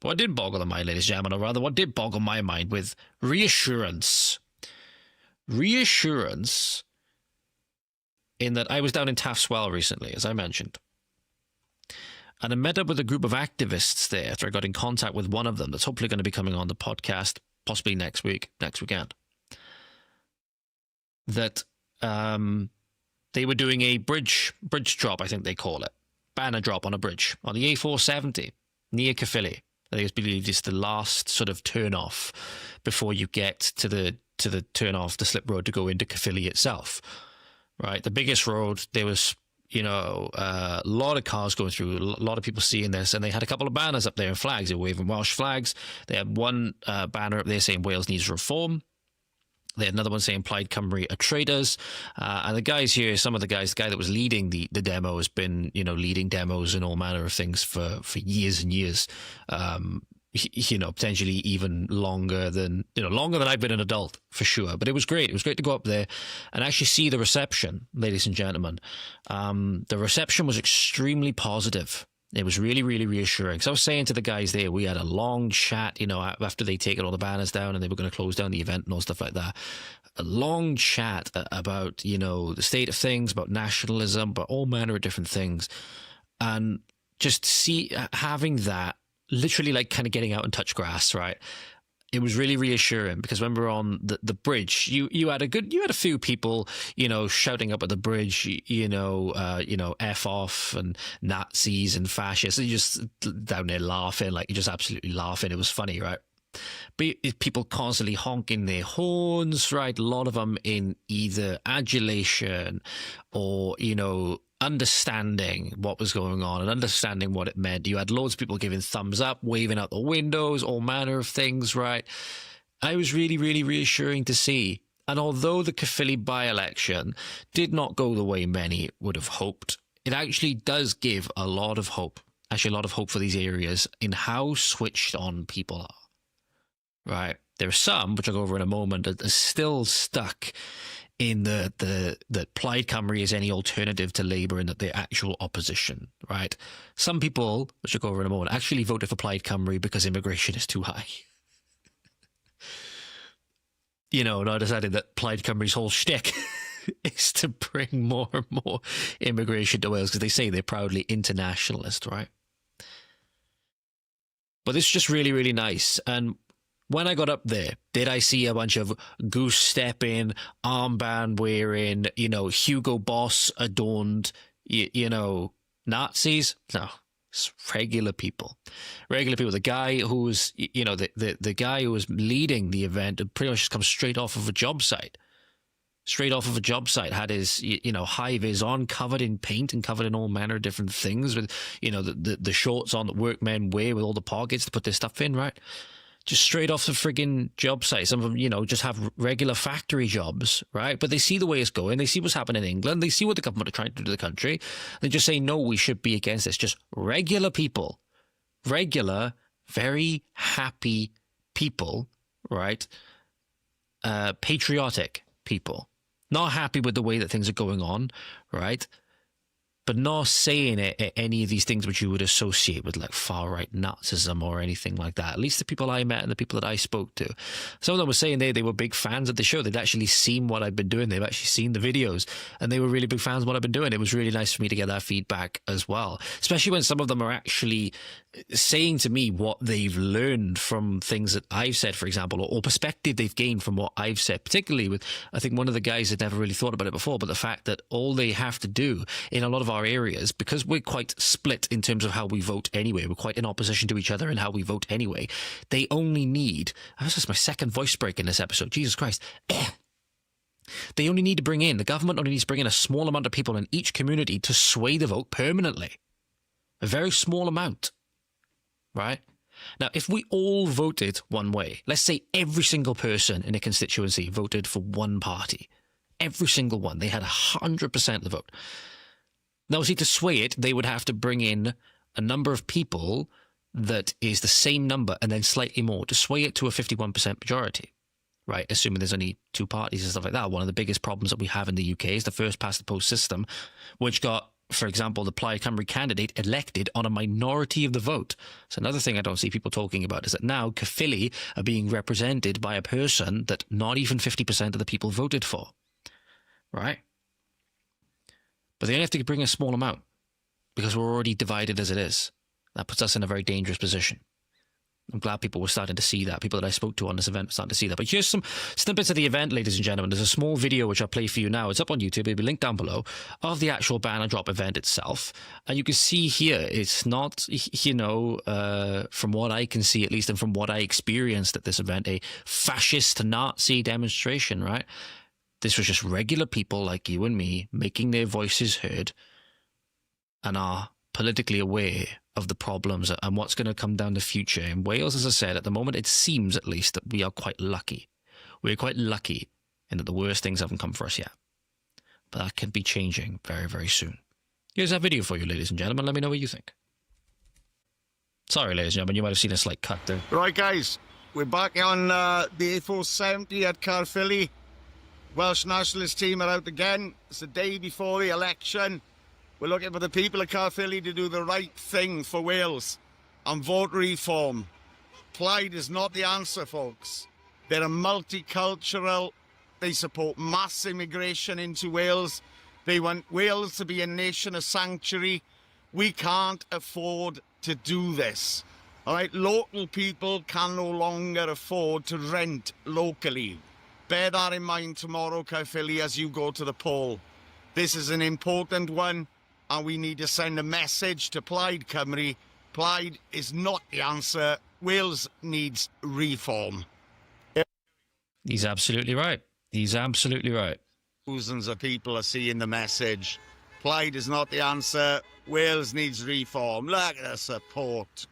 What did boggle the mind, ladies and gentlemen, or rather, what did boggle my mind with reassurance. Reassurance in that I was down in Taftswell recently, as I mentioned. And I met up with a group of activists there after I got in contact with one of them that's hopefully going to be coming on the podcast, possibly next weekend. That they were doing a bridge drop, I think they call it. Banner drop on a bridge on the A470 near Caerphilly. I think it's believed it's the last sort of turn off before you get to the turn off the slip road to go into Caerphilly itself. Right, the biggest road. There was, a lot of cars going through, a lot of people seeing this, and they had a couple of banners up there and flags. They were waving Welsh flags. They had one banner up there saying Wales needs reform. They had another one saying Plaid Cymru are traitors. And the guys here, some of the guys, the guy that was leading the demo has been, leading demos and all manner of things for years and years. Potentially even longer than I've been an adult, for sure. But it was great. It was great to go up there and actually see the reception, ladies and gentlemen. The reception was extremely positive. It was really, really reassuring. So I was saying to the guys there, we had a long chat, after they'd taken all the banners down and they were going to close down the event and all stuff like that. A long chat about, the state of things, about nationalism, about all manner of different things. And just having that, literally like kind of getting out and touch grass, right? It was really reassuring because when we were on the bridge, you had a few people, shouting up at the bridge, F off and Nazis and fascists. And you just down there laughing, like you're just absolutely laughing. It was funny, right? But people constantly honking their horns, right? A lot of them in either adulation or, understanding what was going on and understanding what it meant. You had loads of people giving thumbs up, waving out the windows, all manner of things, right? I was really, really reassuring to see. And although the Caerphilly by-election did not go the way many would have hoped, it actually does give a lot of hope, for these areas in how switched on people are, right? There are some, which I'll go over in a moment, that are still stuck in that Plaid Cymru is any alternative to Labour and that they're actual opposition, right? Some people, which I'll go over in a moment, actually voted for Plaid Cymru because immigration is too high. And I decided that Plaid Cymru's whole shtick is to bring more and more immigration to Wales because they say they're proudly internationalist, right? But it's just really, really nice. And when I got up there, did I see a bunch of goose-stepping, armband wearing, Hugo Boss adorned, Nazis? No, it's regular people. Regular people. The guy who was, the guy who was leading the event had pretty much just come straight off of a job site. Had his, high-vis on, covered in paint and covered in all manner of different things with, the shorts on that workmen wear with all the pockets to put their stuff in, right? Just straight off the friggin' job site. Some of them, just have regular factory jobs, right? But they see the way it's going. They see what's happening in England. They see what the government are trying to do to the country. They just say, no, we should be against this. Just regular people. Regular, very happy people, right? Patriotic people. Not happy with the way that things are going on, right? But not saying any of these things which you would associate with like far-right Nazism or anything like that. At least the people I met and the people that I spoke to. Some of them were saying they were big fans of the show. They'd actually seen what I'd been doing. They've actually seen the videos and they were really big fans of what I've been doing. It was really nice for me to get that feedback as well. Especially when some of them are actually saying to me what they've learned from things that I've said, for example, or perspective they've gained from what I've said, particularly with, I think one of the guys had never really thought about it before, but the fact that all they have to do in a lot of our areas, because we're quite split in terms of how we vote anyway, we're quite in opposition to each other in how we vote anyway, they only need, this is my second voice break in this episode, Jesus Christ, they only need to bring in, the government only needs to bring in a small amount of people in each community to sway the vote permanently. A very small amount. Right? Now, if we all voted one way, let's say every single person in a constituency voted for one party, every single one, they had 100% of the vote. Now, see, to sway it, they would have to bring in a number of people that is the same number and then slightly more to sway it to a 51% majority, right? Assuming there's only two parties and stuff like that. One of the biggest problems that we have in the UK is the first past the post system, which got for example, the Plaid Cymru candidate elected on a minority of the vote. So another thing I don't see people talking about is that now Caerphilly are being represented by a person that not even 50% of the people voted for, right? But they only have to bring a small amount because we're already divided as it is. That puts us in a very dangerous position. I'm glad people were starting to see that. People that I spoke to on this event were starting to see that. But here's some snippets of the event, ladies and gentlemen. There's a small video which I'll play for you now. It's up on YouTube. It'll be linked down below, of the actual banner drop event itself. And you can see here, it's not, you know, from what I can see, at least, and from what I experienced at this event, a fascist Nazi demonstration, right? This was just regular people like you and me making their voices heard and are politically aware of the problems and what's going to come down the future. In Wales, as I said, at the moment, it seems at least that we are quite lucky. We're quite lucky in that the worst things haven't come for us yet. But that can be changing very, very soon. Here's that video for you, ladies and gentlemen. Let me know what you think. Sorry, ladies and gentlemen, you might have seen a slight cut there. Right, guys, we're back on the A470 at Caerphilly. Welsh Nationalist team are out again. It's the day before the election. We're looking for the people of Caerphilly to do the right thing for Wales and vote reform. Plaid is not the answer, folks. They're a multicultural. They support mass immigration into Wales. They want Wales to be a nation of sanctuary. We can't afford to do this. All right, local people can no longer afford to rent locally. Bear that in mind tomorrow, Caerphilly, as you go to the poll. This is an important one. And we need to send a message to Plaid Cymru. Plaid is not the answer. Wales needs reform. He's absolutely right. He's absolutely right. Thousands of people are seeing the message. Plaid is not the answer. Wales needs reform. Look at the support.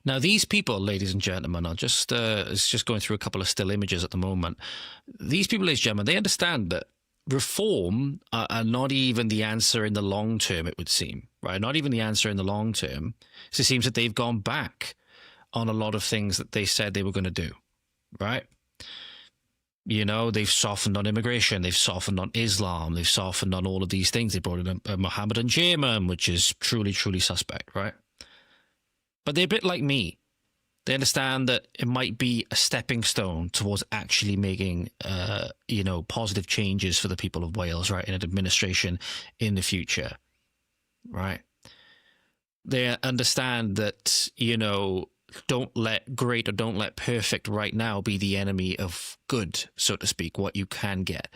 Now, these people, ladies and gentlemen, are just, it's just going through a couple of still images at the moment. These people, ladies and gentlemen, they understand that reform are not even the answer in the long term, it would seem, right? Not even the answer in the long term. So it seems that they've gone back on a lot of things that they said they were going to do, right? You know, they've softened on immigration, they've softened on Islam, they've softened on all of these things. They brought in a Mohammedan chairman, which is truly, truly suspect, right? But they're a bit like me. They understand that it might be a stepping stone towards actually making, you know, positive changes for the people of Wales, right, in an administration in the future, right? They understand that, you know, don't let great or don't let perfect right now be the enemy of good, so to speak, what you can get.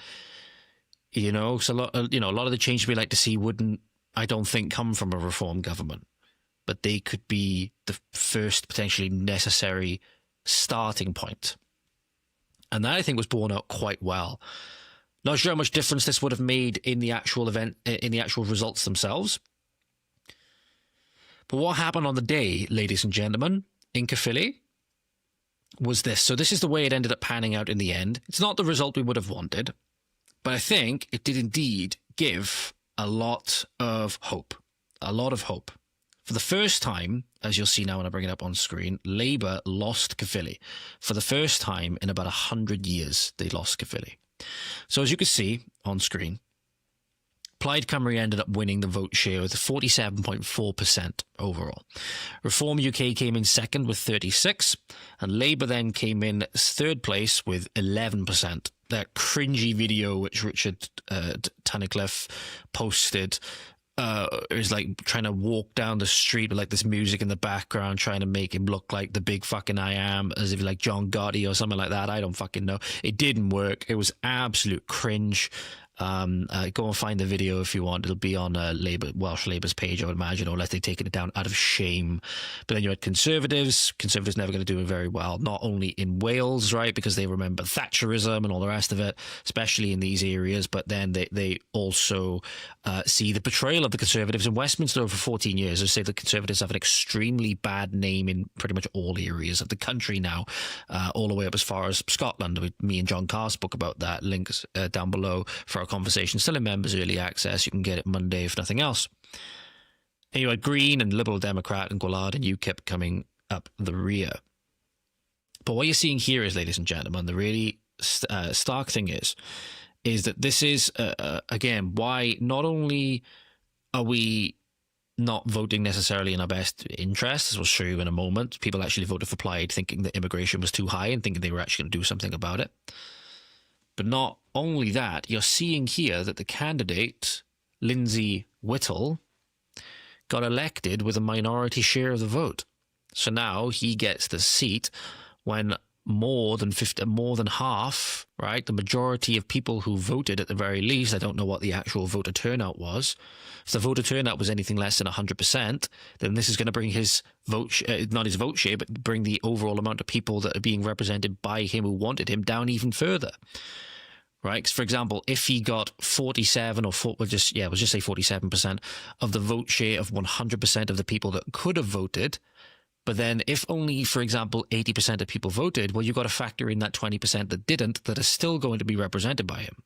You know, so a lot of the changes we like to see wouldn't, I don't think, come from a reform government. But they could be the first potentially necessary starting point. And that, I think, was borne out quite well. Not sure how much difference this would have made in the actual event, in the actual results themselves. But what happened on the day, ladies and gentlemen, in Caerphilly, was this. So this is the way it ended up panning out in the end. It's not the result we would have wanted, but I think it did indeed give a lot of hope. A lot of hope. For the first time, as you'll see now when I bring it up on screen, Labour lost Caerphilly. For the first time in about 100 years, they lost Caerphilly. So as you can see on screen, Plaid Cymru ended up winning the vote share with 47.4% overall. Reform UK came in second with 36%, and Labour then came in third place with 11%. That cringy video which Richard Tunnicliffe posted, it was like trying to walk down the street with like this music in the background, trying to make him look like the big fucking I am, as if like John Gotti or something like that. I don't fucking know. It didn't work. It was absolute cringe. Go and find the video if you want. It'll be on Welsh Labour's page, I would imagine, or unless they've taken it down out of shame. But then you had Conservatives. Conservatives never going to do it very well, not only in Wales, right, because they remember Thatcherism and all the rest of it, especially in these areas, but then they also see the betrayal of the Conservatives in Westminster over 14 years. They say the Conservatives have an extremely bad name in pretty much all areas of the country now, all the way up as far as Scotland. Me and John Carr spoke about that. Links down below for our conversation. Still in members early access. You can get it Monday if nothing else. And you had Green and Liberal Democrat and Gwlad and UKIP coming up the rear. But what you're seeing here is, ladies and gentlemen, the really stark thing is that this is, again, why not only are we not voting necessarily in our best interests? As we'll show you in a moment. People actually voted for Plaid thinking that immigration was too high and thinking they were actually going to do something about it. But not only that, you're seeing here that the candidate, Lindsay Whittle, got elected with a minority share of the vote. So now he gets the seat when more than half, right? The majority of people who voted, at the very least, I don't know what the actual voter turnout was. If the voter turnout was anything less than 100%, then this is going to bring his vote, not his vote share, but bring the overall amount of people that are being represented by him who wanted him down even further. Right? 'Cause for example, if he got 47 or we'll just say 47% of the vote share of 100% of the people that could have voted, but then if only, for example, 80% of people voted, well, you've got to factor in that 20% that didn't, that are still going to be represented by him.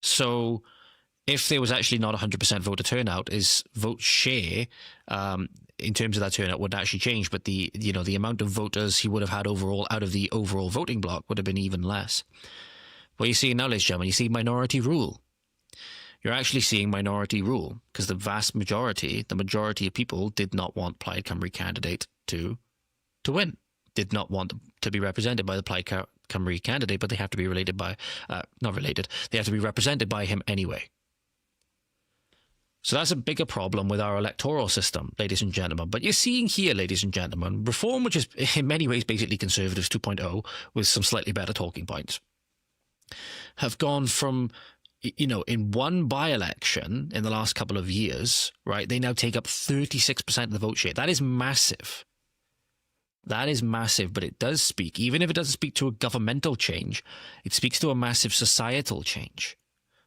So if there was actually not 100% voter turnout, his vote share in terms of that turnout would actually change, but the amount of voters he would have had overall out of the overall voting bloc would have been even less. What you see now, ladies and gentlemen, you see minority rule. You're actually seeing minority rule because the vast majority, the majority of people did not want Plaid Cymru candidate to win, did not want to be represented by the Plaid Cymru candidate, but they have to be related by, not related, they have to be represented by him anyway. So that's a bigger problem with our electoral system, ladies and gentlemen. But you're seeing here, ladies and gentlemen, reform, which is in many ways basically Conservatives 2.0 with some slightly better talking points, have gone from, in one by-election in the last couple of years, right, they now take up 36% of the vote share. That is massive. That is massive, but it does speak, even if it doesn't speak to a governmental change, it speaks to a massive societal change.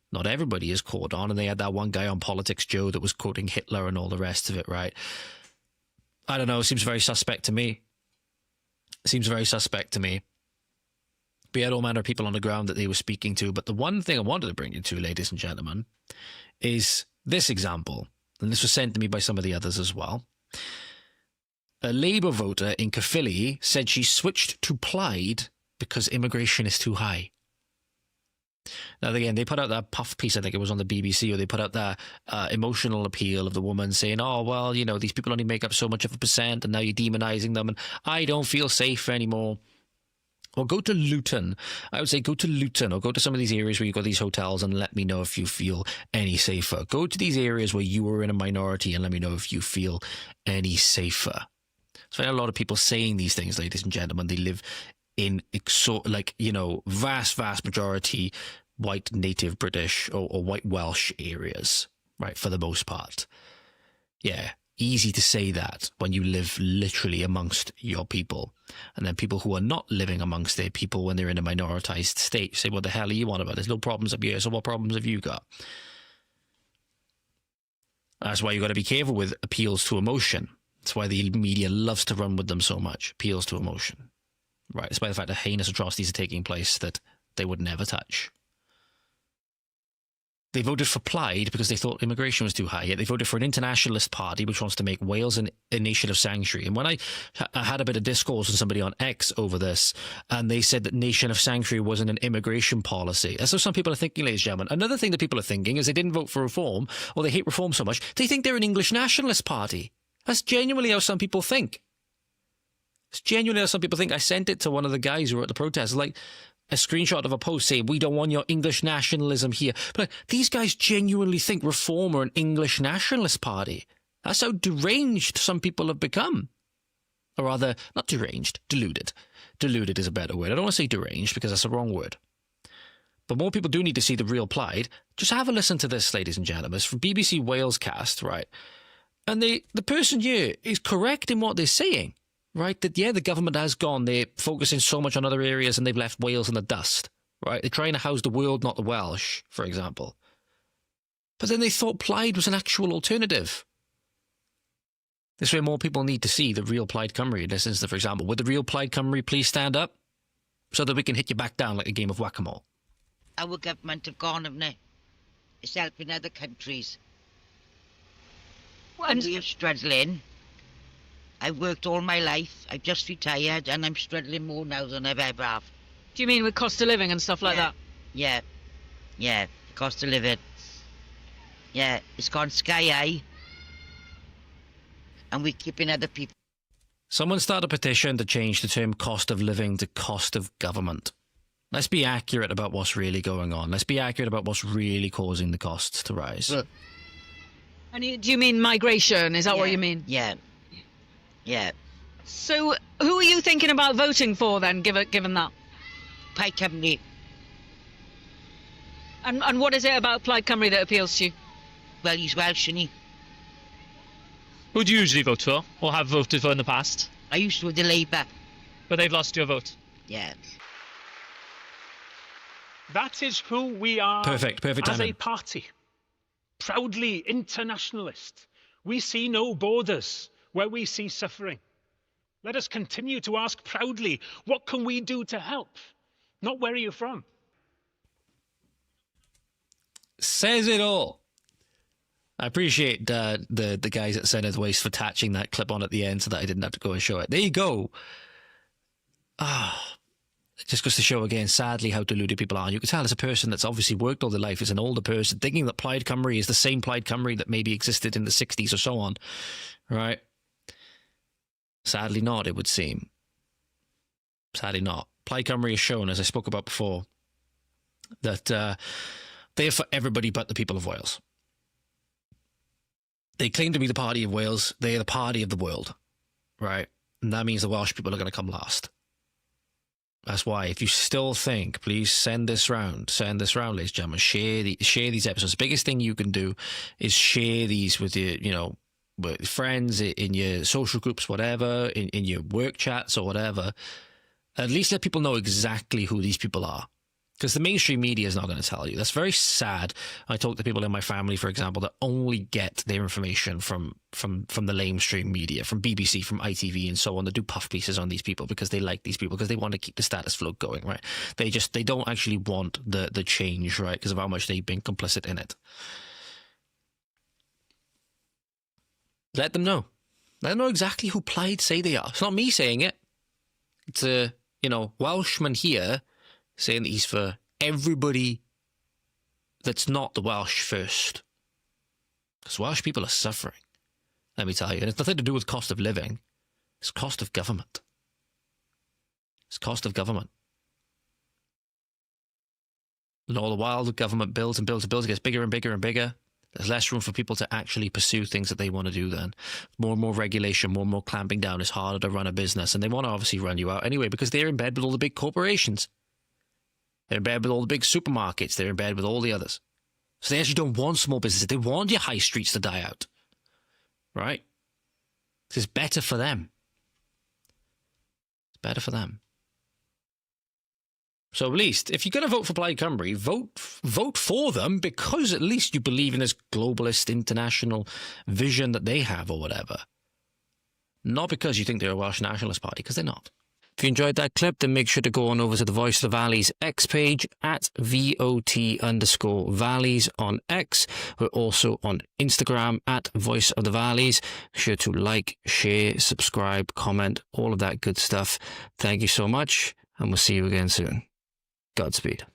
Not everybody is caught on, and they had that one guy on Politics Joe that was quoting Hitler and all the rest of it, right? I don't know, it seems very suspect to me. But he had all manner of people on the ground that they were speaking to. But the one thing I wanted to bring you to, ladies and gentlemen, is this example. And this was sent to me by some of the others as well. A Labour voter in Caerphilly said she switched to Plaid because immigration is too high. Now, again, they put out that puff piece, I think it was on the BBC, or they put out that emotional appeal of the woman saying, oh, well, these people only make up so much of a percent, and now you're demonising them, and I don't feel safe anymore. Or go to Luton. I would say go to Luton, or go to some of these areas where you've got these hotels and let me know if you feel any safer. Go to these areas where you are in a minority and let me know if you feel any safer. So I have a lot of people saying these things, ladies and gentlemen. They live in vast majority white native British or white Welsh areas, right, for the most part. Yeah, easy to say that when you live literally amongst your people. And then people who are not living amongst their people when they're in a minoritized state say, what the hell are you on about? There's no problems up here, so what problems have you got? That's why you've got to be careful with appeals to emotion. That's why the media loves to run with them so much, appeals to emotion. Right, despite the fact that heinous atrocities are taking place that they would never touch. They voted for Plaid because they thought immigration was too high. Yet they voted for an internationalist party which wants to make Wales a nation of sanctuary. And when I had a bit of discourse with somebody on X over this, and they said that nation of sanctuary wasn't an immigration policy. That's what some people are thinking, ladies and gentlemen. Another thing that people are thinking is they didn't vote for reform, or they hate reform so much, they think they're an English nationalist party. That's genuinely how some people think. It's genuinely how some people think. I sent it to one of the guys who were at the protest, like a screenshot of a post saying, we don't want your English nationalism here. But these guys genuinely think Reform are an English nationalist party. That's how deranged some people have become. Or rather, not deranged, deluded. Deluded is a better word. I don't want to say deranged because that's the wrong word. But more people do need to see the real Plaid. Just have a listen to this, ladies and gentlemen. It's from BBC Wales Cast, right? And the person here is correct in what they're saying. Right, that, yeah, the government has gone. They're focusing so much on other areas and they've left Wales in the dust. Right, they're trying to house the world, not the Welsh, for example. But then they thought Plaid was an actual alternative. This way more people need to see the real Plaid Cymru in this instance, for example. Would the real Plaid Cymru please stand up so that we can hit you back down like a game of whack-a-mole? Our government have gone, haven't they? It's helping other countries. Well, And we're struggling. I've worked all my life. I've just retired and I'm struggling more now than I've ever have. do you mean with cost of living and stuff like Yeah. that? Yeah. The cost of living. Yeah, it's gone sky high. And we're keeping other people. Someone started a petition to change the term cost of living to cost of government. Let's be accurate about what's really going on. Let's be accurate about what's really causing the costs to rise. And do you mean migration? Is that what you mean? Yeah. Yeah. So who are you thinking about voting for then, given that? Plaid Cymru. And what is it about Plaid Cymru that appeals to you? Well, he's Welsh, isn't he? Who do you usually vote for, or have voted for in the past? I used to with the Labour. But they've lost your vote. Yeah. That is who we are Perfect as timing. a party. Proudly internationalist. We see no borders where we see suffering. Let us continue to ask proudly, what can we do to help? Not where are you from? Says it all. I appreciate the guys at Senate Waste for attaching that clip on at the end so that I didn't have to go and show it. There you go. It just goes to show again, sadly, how deluded people are. You can tell as a person that's obviously worked all their life as an older person, thinking that Plaid Cymru is the same Plaid Cymru that maybe existed in the 60s or so on. Right? Sadly not, it would seem. Sadly not. Plaid Cymru has shown, as I spoke about before, that they're for everybody but the people of Wales. They claim to be the party of Wales. They are the party of the world. Right? And that means the Welsh people are going to come last. That's why, if you still think, please send this round, ladies and gentlemen. Share these episodes. The biggest thing you can do is share these with your, with friends, in your social groups, whatever, in your work chats or whatever. At least let people know exactly who these people are. Because the mainstream media is not going to tell you. That's very sad. I talk to people in my family, for example, that only get their information from the lamestream media, from BBC, from ITV and so on, that do puff pieces on these people because they like these people, because they want to keep the status flow going, right? They don't actually want the change, right? Because of how much they've been complicit in it. Let them know. Let them know exactly who Plaid say they are. It's not me saying it. It's a, Welshman here saying that he's for everybody that's not the Welsh first. Because Welsh people are suffering, let me tell you. And it's nothing to do with cost of living. It's cost of government. It's cost of government. And all the while, the government builds and builds and builds. It gets bigger and bigger and bigger. There's less room for people to actually pursue things that they want to do then. More and more regulation, more and more clamping down. It's harder to run a business. And they want to obviously run you out anyway because they're in bed with all the big corporations. They're in bed with all the big supermarkets. They're in bed with all the others. So they actually don't want small businesses. They want your high streets to die out. Right? It's better for them. It's better for them. So at least, if you're going to vote for Plaid Cymru, vote for them because at least you believe in this globalist international vision that they have or whatever. Not because you think they're a Welsh nationalist party, because they're not. If you enjoyed that clip, then make sure to go on over to the Voice of the Valleys X page at VOT_Valleys on X. We're also on Instagram at Voice of the Valleys. Be sure to like, share, subscribe, comment, all of that good stuff. Thank you so much, and we'll see you again soon. Godspeed.